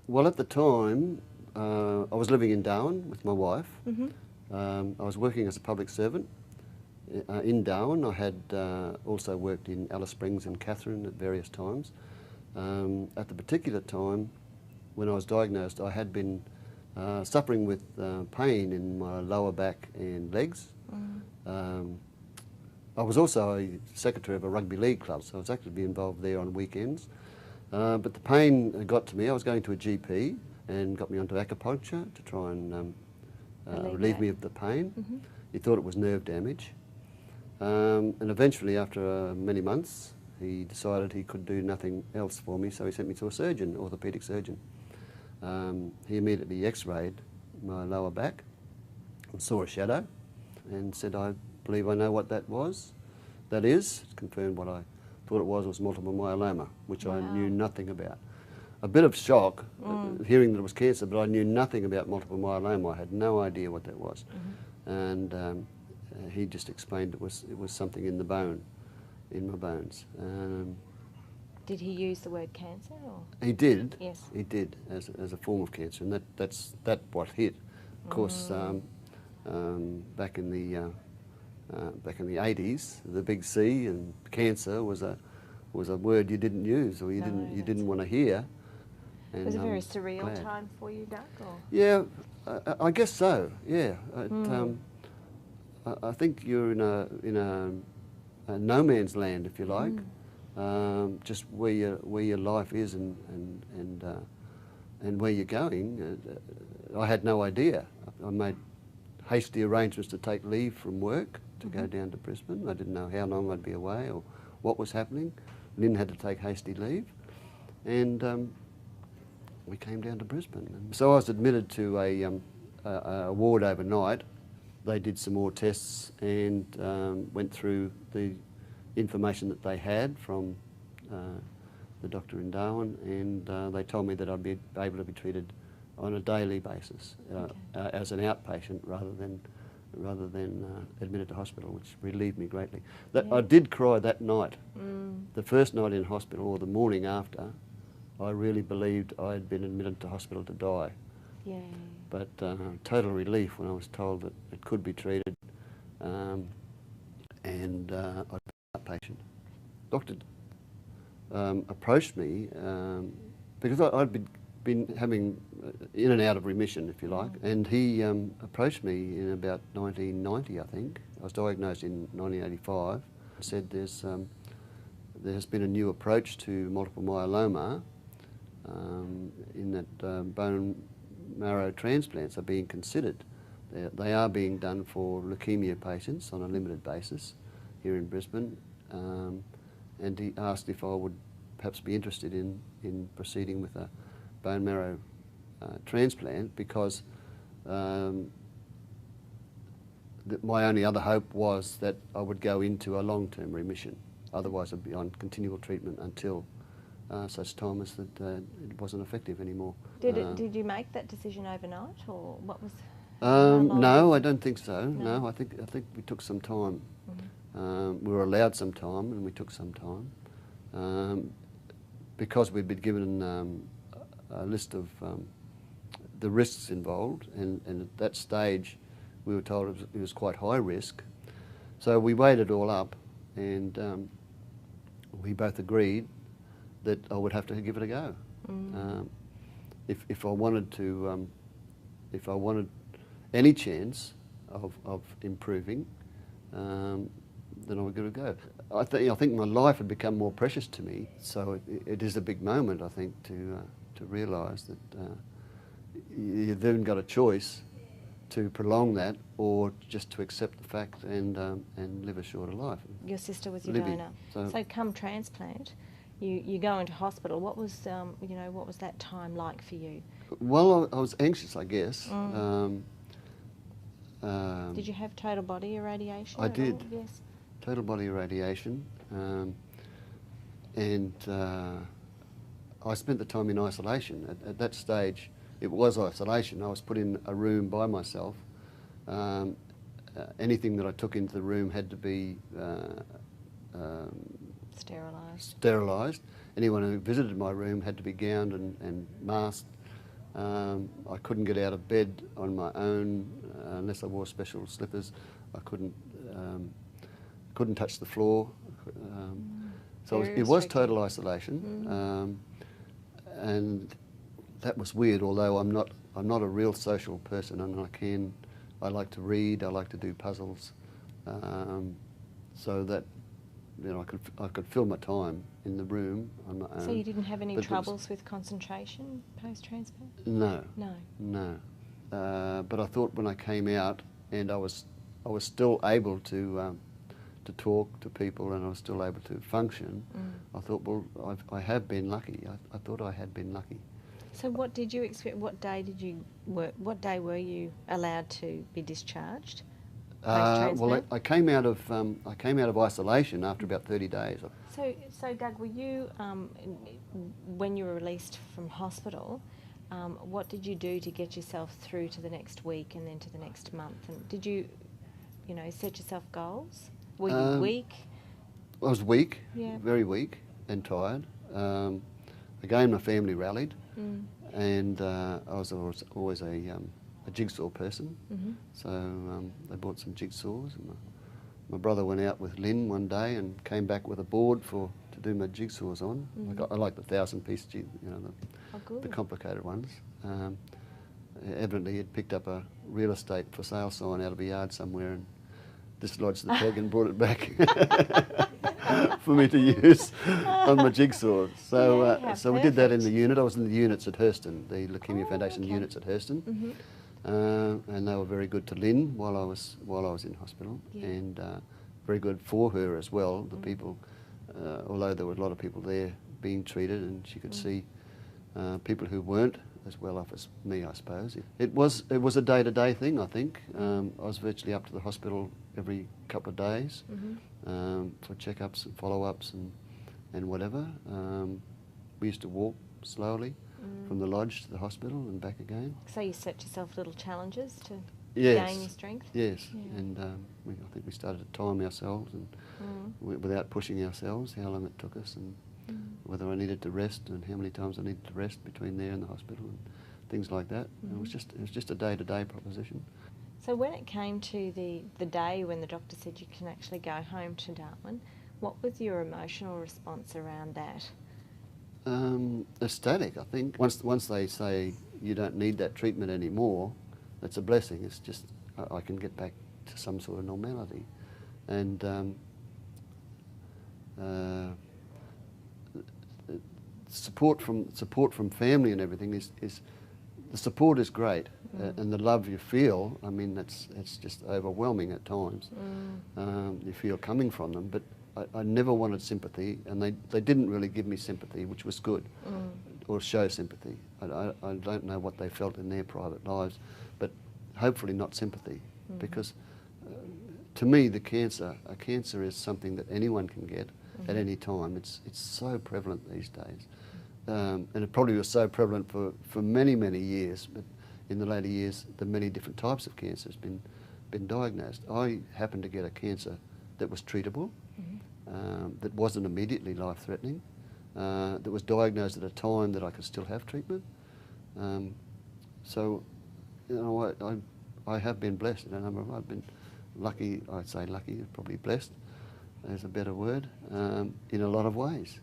Well, at the time, I was living in Darwin with my wife. I was working as a public servant in Darwin. I had also worked in Alice Springs and Katherine at various times. At the particular time when I was diagnosed, I had been suffering with pain in my lower back and legs. I was also a secretary of a rugby league club, so I was actively involved there on weekends. But the pain got to me. I was going to a GP and got me onto acupuncture to try and relieve me of the pain. He thought it was nerve damage. And eventually, after many months, he decided he could do nothing else for me, so he sent me to a surgeon, orthopaedic surgeon. He immediately x-rayed my lower back and saw a shadow and said, "I believe I know what that was. That is," confirmed what I thought it was multiple myeloma, which I knew nothing about. A bit of shock hearing that it was cancer, but I knew nothing about multiple myeloma. I had no idea what that was. And he just explained it was something in the bone, in my bones. Did he use the word cancer? Or? He did. Yes. He did, as a form of cancer, and that's what hit. Of course, back in the 80s, the big C and cancer was a word you didn't use, or you didn't want to hear. And was it a very surreal time for you, Doug? Or? Yeah, I guess so. Yeah, I think you're in a no man's land, if you like, just where your life is and where you're going. I had no idea. I made hasty arrangements to take leave from work to go down to Brisbane. I didn't know how long I'd be away or what was happening. Lynn had to take hasty leave, and we came down to Brisbane. And so I was admitted to a ward overnight. They did some more tests and went through the information that they had from the doctor in Darwin, and they told me that I'd be able to be treated on a daily basis as an outpatient rather than admitted to hospital, which relieved me greatly. I did cry that night. The first night in hospital, or the morning after, I really believed I had been admitted to hospital to die. Yeah. But total relief when I was told that it could be treated, and I'd be an outpatient. Doctor approached me because I'd been having in and out of remission, if you like, and he approached me in about 1990, I think. I was diagnosed in 1985. Said there has been a new approach to multiple myeloma in that bone marrow transplants are being considered. They are being done for leukemia patients on a limited basis here in Brisbane, and he asked if I would perhaps be interested in proceeding with a bone marrow transplant, because my only other hope was that I would go into a long-term remission. Otherwise I'd be on continual treatment until such time as that it wasn't effective anymore. Did you make that decision overnight, or what was? No, I don't think so. No, I think we took some time. We were allowed some time, and we took some time because we'd been given a list of the risks involved, and at that stage we were told it was quite high risk. So we weighed it all up, and we both agreed that I would have to give it a go. If I wanted to, if I wanted any chance of improving, then I would give it a go. I think my life had become more precious to me, so it is a big moment, I think, to realise that you've then got a choice to prolong that, or just to accept the fact and live a shorter life. Your sister was your donor. So come transplant, you go into hospital. What was what was that time like for you? Well, I was anxious, I guess. Did you have total body irradiation? I did. All? Yes. Total body irradiation, and I spent the time in isolation. At that stage, it was isolation. I was put in a room by myself. Anything that I took into the room had to be sterilised. Sterilised. Anyone who visited my room had to be gowned and masked I couldn't get out of bed on my own unless I wore special slippers. I couldn't touch the floor. So it was total isolation, and that was weird. Although I'm not a real social person, and I like to read. I like to do puzzles, so that I could fill my time in the room on my own. So you didn't have any troubles with concentration post-transplant? No. No. No. But I thought when I came out and I was still able to talk to people and I was still able to function, I thought, well, I have been lucky. I thought I had been lucky. So what did you expect? What day did you work? What day were you allowed to be discharged? Well, I came out of isolation after about 30 days. So Doug, were you when you were released from hospital? What did you do to get yourself through to the next week and then to the next month? And did you, set yourself goals? Were you weak? I was weak, yeah. Very weak and tired. Again, my family rallied, and I was always a jigsaw person, so they bought some jigsaws. And my brother went out with Lynn one day and came back with a board to do my jigsaws on. I like the 1,000-piece jig, the complicated ones. Evidently, he'd picked up a real estate for sale sign out of a yard somewhere and dislodged the peg and brought it back for me to use on my jigsaw. So we did that in the unit. I was in the units at Hurston, the Leukaemia Foundation units at Hurston, and they were very good to Lynn while I was in hospital, and very good for her as well. The people, although there were a lot of people there being treated, and she could see people who weren't as well off as me, I suppose. It was a day-to-day thing, I think. I was virtually up to the hospital every couple of days for checkups and follow-ups and whatever. We used to walk slowly from the lodge to the hospital and back again. So you set yourself little challenges to gain your strength? Yes, and I think we started to time ourselves and without pushing ourselves, how long it took us and whether I needed to rest and how many times I needed to rest between there and the hospital and things like that. It was just a day-to-day proposition. So when it came to the day when the doctor said you can actually go home to Darwin, what was your emotional response around that? Ecstatic, I think. Once they say you don't need that treatment anymore, that's a blessing. It's just I can get back to some sort of normality, and support from family and everything is the support is great, and the love you feel. I mean, it's just overwhelming at times. You feel coming from them, but I never wanted sympathy, and they didn't really give me sympathy, which was good, or show sympathy. I don't know what they felt in their private lives, but hopefully not sympathy, because to me a cancer is something that anyone can get at any time. It's so prevalent these days, and it probably was so prevalent for many, many years, but in the later years the many different types of cancer has been diagnosed. I happened to get a cancer that was treatable, that wasn't immediately life-threatening, that was diagnosed at a time that I could still have treatment. So, I have been blessed. I've been lucky. I'd say lucky, probably blessed, is a better word, in a lot of ways.